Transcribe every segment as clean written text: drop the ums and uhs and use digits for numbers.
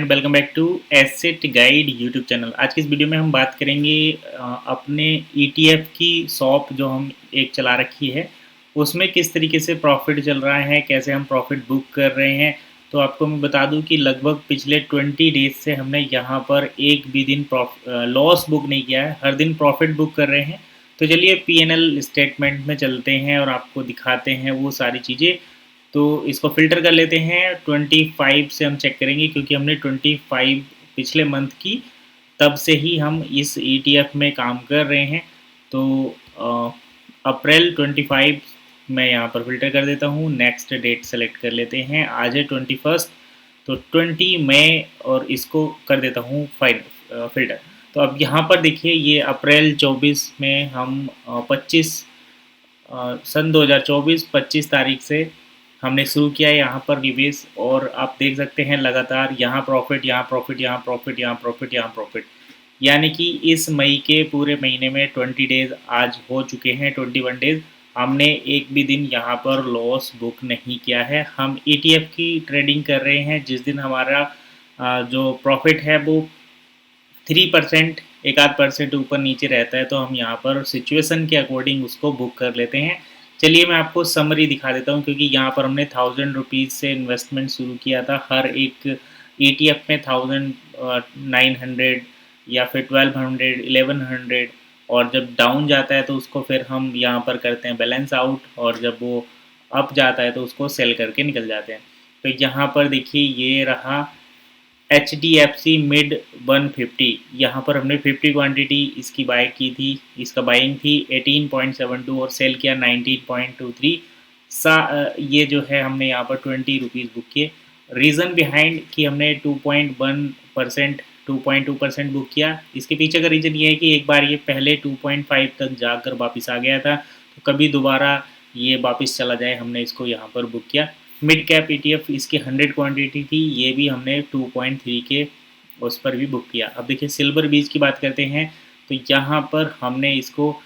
And welcome back to asset guide YouTube channel. आज की इस वीडियो में हम बात करेंगे अपने ईटीएफ की शॉप जो हम एक चला रखी है उसमें किस तरीके से प्रॉफिट चल रहा है, कैसे हम प्रॉफिट बुक कर रहे हैं। तो आपको मैं बता दूं कि लगभग पिछले 20 डेज से हमने यहाँ पर एक भी दिन लॉस बुक नहीं किया है, हर दिन प्रॉफिट बुक कर रहे हैं। तो चलिए पीएनएल स्टेटमेंट में चलते हैं और आपको दिखाते हैं वो सारी चीज़ें। तो इसको फ़िल्टर कर लेते हैं, 25 से हम चेक करेंगे क्योंकि हमने 25 पिछले मंथ की, तब से ही हम इस ईटीएफ में काम कर रहे हैं। तो अप्रैल 25 मैं यहाँ पर फ़िल्टर कर देता हूँ, नेक्स्ट डेट सेलेक्ट कर लेते हैं, आज है 21, तो 20 मई और इसको कर देता हूँ फ़िल्टर। तो अब यहाँ पर देखिए ये अप्रैल 24 में हम 25 सन 2024 25 तारीख से हमने शुरू किया है यहाँ पर निवेश, और आप देख सकते हैं लगातार यहाँ प्रॉफिट, यहाँ प्रॉफिट, यहाँ प्रॉफिट, यहाँ प्रॉफिट, यहाँ प्रॉफिट। यानी कि इस मई के पूरे महीने में 20 डेज आज हो चुके हैं, 21 डेज हमने एक भी दिन यहाँ पर लॉस बुक नहीं किया है। हम ईटीएफ की ट्रेडिंग कर रहे हैं, जिस दिन हमारा जो प्रॉफिट है वो 3% एक आध परसेंट ऊपर नीचे रहता है, तो हम यहाँ पर सिचुएशन के अकॉर्डिंग उसको बुक कर लेते हैं। चलिए मैं आपको समरी दिखा देता हूँ, क्योंकि यहाँ पर हमने 1000 रुपीज़ से इन्वेस्टमेंट शुरू किया था। हर एक ईटीएफ में 1900 या फिर 1200 1100, और जब डाउन जाता है तो उसको फिर हम यहाँ पर करते हैं बैलेंस आउट, और जब वो अप जाता है तो उसको सेल करके निकल जाते हैं। तो यहाँ पर देखिए ये रहा HDFC मिड 150, यहाँ पर हमने 50 क्वांटिटी इसकी बाय की थी, इसका बाइंग थी 18.72 और सेल किया 19.23। ये जो है हमने यहाँ पर 20 रुपीज़ बुक किए। रीज़न बिहाइंड कि हमने 2.1% 2.2% बुक किया, इसके पीछे का रीज़न ये है कि एक बार ये पहले 2.5 तक जाकर वापस आ गया था, तो कभी दोबारा ये वापस चला जाए, हमने इसको यहाँ पर बुक किया। मिड कैप ईटीएफ इसकी 100 क्वांटिटी थी, ये भी हमने 2.3 के उस पर भी बुक किया। अब देखिए सिल्वर बीज की बात करते हैं, तो यहाँ पर हमने इसको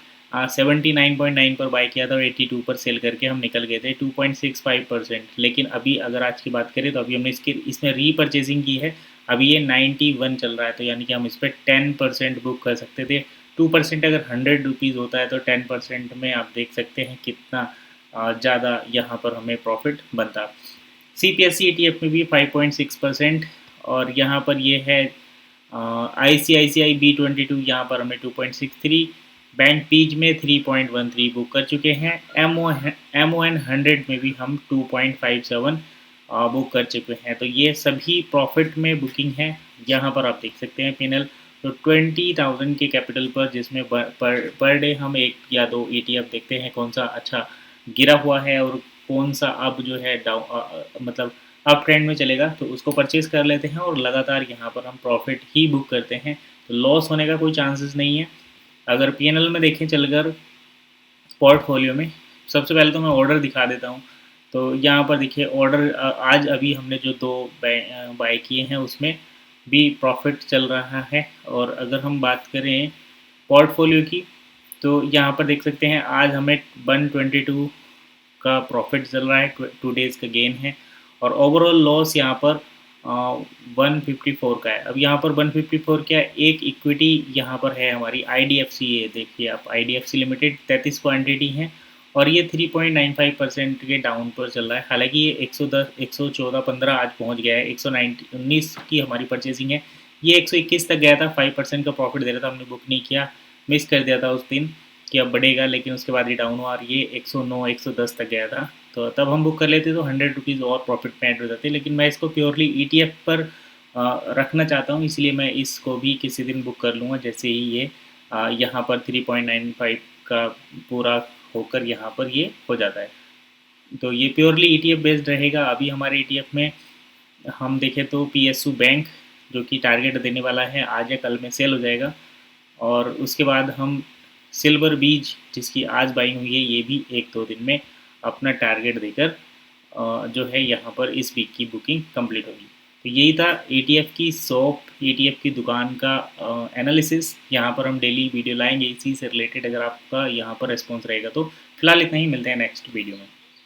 79.9 पर बाय किया था और 82 पर सेल करके हम निकल गए थे, 2.65%। लेकिन अभी अगर आज की बात करें तो अभी हमने इसमें रीपर्चेजिंग की है, अभी ये 91 चल रहा है, तो यानी कि हम इस पर 10% बुक कर सकते थे। 2% अगर 100 रुपीज़ होता है तो 10% में आप देख सकते हैं कितना ज़्यादा यहाँ पर हमें प्रॉफिट बनता। CPSE ETF में भी 5.6%, और यहाँ पर ये है ICICI B22, यहाँ पर हमने 2.63, बैंक पीज में 3.13 बुक कर चुके हैं। MON 100 में भी हम 2.57 बुक कर चुके हैं। तो ये सभी प्रॉफिट में बुकिंग है, यहाँ पर आप देख सकते हैं पेनल। तो 20,000 के कैपिटल पर, जिसमें पर डे हम एक या दो ETF देखते हैं कौन सा अच्छा गिरा हुआ है और कौन सा अब जो है मतलब अप ट्रेंड में चलेगा, तो उसको परचेज कर लेते हैं और लगातार यहाँ पर हम प्रॉफिट ही बुक करते हैं। तो लॉस होने का कोई चांसेस नहीं है। अगर पीएनएल में देखें चलकर पोर्टफोलियो में, सबसे पहले तो मैं ऑर्डर दिखा देता हूँ। तो यहाँ पर देखिए ऑर्डर आज अभी हमने जो दो बाय किए हैं उसमें भी प्रॉफिट चल रहा है। और अगर हम बात करें पोर्टफोलियो की, तो यहाँ पर देख सकते हैं आज हमें 122 का प्रॉफिट चल रहा है, 2 डेज़ का गेन है, और ओवरऑल लॉस यहाँ पर 154 का है। अब यहाँ पर 154 क्या, एक इक्विटी यहाँ पर है हमारी IDFC, ये देखिए आप IDFC लिमिटेड 33 क्वांटिटी है, और ये 3.95% के डाउन पर चल रहा है। हालांकि ये 110 114.15 आज पहुँच गया है, 119 की हमारी परचेजिंग है, ये 121 तक गया था, 5% का प्रॉफिट दे रहा था, हमने बुक नहीं किया, मिस कर दिया था उस दिन कि अब बढ़ेगा, लेकिन उसके बाद ही डाउन हुआ और ये 109 110 तक गया था। तो तब हम बुक कर लेते तो 100 रुपीज़ और प्रॉफिट में ऐड हो जाते, लेकिन मैं इसको प्योरली ETF पर रखना चाहता हूँ, इसलिए मैं इसको भी किसी दिन बुक कर लूँगा जैसे ही ये यहाँ पर 3.95 का पूरा होकर यहाँ पर ये हो जाता है। तो ये प्योरली ETF बेस्ड रहेगा। अभी हमारे ETF में हम देखें तो PSU बैंक जो कि टारगेट देने वाला है, आज या कल में सेल हो जाएगा, और उसके बाद हम सिल्वर बीज जिसकी आज बाइंग हुई है, ये भी 1-2 दिन में अपना टारगेट देकर जो है यहाँ पर इस वीक की बुकिंग कंप्लीट होगी। तो यही था ETF की शॉप, ETF की दुकान का एनालिसिस। यहाँ पर हम डेली वीडियो लाएंगे इसी से रिलेटेड, अगर आपका यहाँ पर रिस्पॉन्स रहेगा तो। फिलहाल इतना ही, मिलते हैं नेक्स्ट वीडियो में।